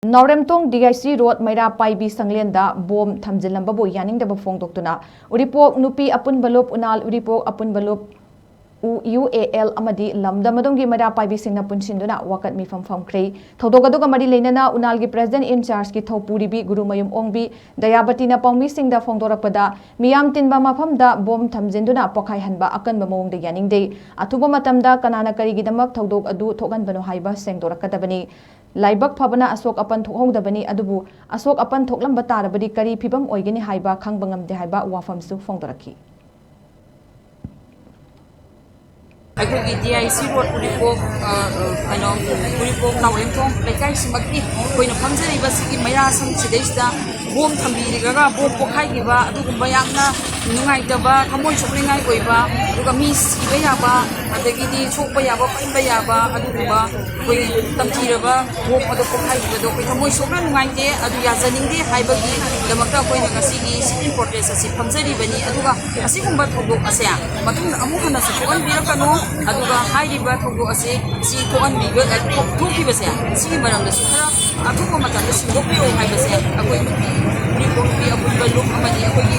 Naoremthong Dic Road Meira Paibi Shanglenda bom Thamjinlamba Yaningdaba Phongdoktuna URIPOK NUPI APUNBA UNAL URIPOK APUNBA UAL AMADI LAMDAM ADOMGI Meira Paibi Shanglenda PUNSINDUNA WAKAT MEEPHAM PHAMKHRE Thaudogaduga Mari Leinana UNAL gi President in charge ki Thopuribi Gurumayum Ongbi Dayabatina Pangmi Singda Phongdorakpada Miyam Tinba Mafamda bom Thamjinduna Pokhai Hanba Akanba Mawongda Yaningde Athuba Matamda Kanana Karigidamak Thaudog adu Thoganbano Haiba Sengdorakadabani Laibak Pabana Asok Apan Thokhodabani Adubu Asok Apan Thoklamba Tarabadi Kari Phibam Oigani Haiba Khangbangam de Haiba Wafamsu Phongdoraki ꯑꯩꯈꯣꯏꯒꯤ DIC road URIPOK URIPOK Naoremthong ꯂꯩꯀꯥꯏ ꯁꯤꯃꯛꯀꯤ ꯑꯩꯈꯣꯏꯅ ꯐꯝꯖꯔꯤꯕ ꯁꯤꯒꯤ ꯃꯩꯔꯥꯁꯪ ꯁꯤꯗꯩꯁꯤꯗ bomb ꯊꯝꯕꯤꯔꯒ bomb ꯄꯣꯈꯥꯏꯈꯤꯕ ꯑꯗꯨꯒꯨꯝꯕ ꯌꯥꯝꯅ ꯅꯨꯡꯉꯥꯏꯇꯕ ꯊꯃꯣꯏ ꯁꯣꯛꯅꯤꯡꯉꯥꯏ ꯑꯣꯏꯕ ꯑꯗꯨꯒ ꯃꯤ ꯁꯤꯕ ꯌꯥꯕ ꯑꯗꯒꯤꯗꯤ ꯁꯣꯛꯄ ꯌꯥꯕ ꯄꯟꯕ ꯌꯥꯕ ꯑꯗꯨꯒꯨꯝꯕ ꯑꯩꯈꯣꯏ ꯇꯝꯊꯤꯔꯕ ꯕꯣꯝ ꯑꯗꯨ ꯄꯣꯈꯥꯏꯈꯤꯕꯗꯣ ꯑꯩꯈꯣꯏ ꯊꯃꯣꯏ ꯁꯣꯛꯅ ꯅꯨꯡꯉꯥꯏꯇꯦ ꯑꯗꯨ ꯌꯥꯖꯅꯤꯡꯗꯦ ꯍꯥꯏꯕꯒꯤꯗꯃꯛꯇ ꯑꯩꯈꯣꯏꯅ ꯉꯁꯤꯒꯤ ꯁꯤꯒꯤ ꯄ꯭ꯔꯣꯇꯦꯁ ꯑꯁꯤ ꯐꯝꯖꯔꯤꯕꯅꯤ ꯑꯗꯨꯒ ꯑꯁꯤꯒꯨꯝꯕ ꯊꯧꯗꯣꯛ ꯑꯁꯦ ꯃꯇꯨꯡꯗ ꯑꯃꯨꯛ ꯍꯟꯅꯁꯨ ꯊꯣꯛꯍꯟꯕꯤꯔꯛꯀꯅꯨ ꯑꯗꯨꯒ ꯍꯥꯏꯔꯤꯕ ꯊꯧꯗꯣꯛ ꯑꯁꯤ ꯁꯤ ꯊꯣꯛꯈꯤꯕꯁꯦ ꯁꯤꯒꯤ ꯃꯔꯝꯗꯁꯨ ꯈꯔ ꯑꯊꯨꯕ ꯃꯇꯝꯗ ꯁꯤꯟꯗꯣꯛꯄꯤꯌꯨ ꯍꯥꯏꯕꯁꯦ ꯑꯩꯈꯣꯏ ꯅꯨꯄꯤ URIPOK ꯅꯨꯄꯤ ꯑꯄꯨꯟꯕ ꯂꯨꯞ ꯑꯃꯗꯤ ꯑꯩꯈꯣꯏꯒꯤ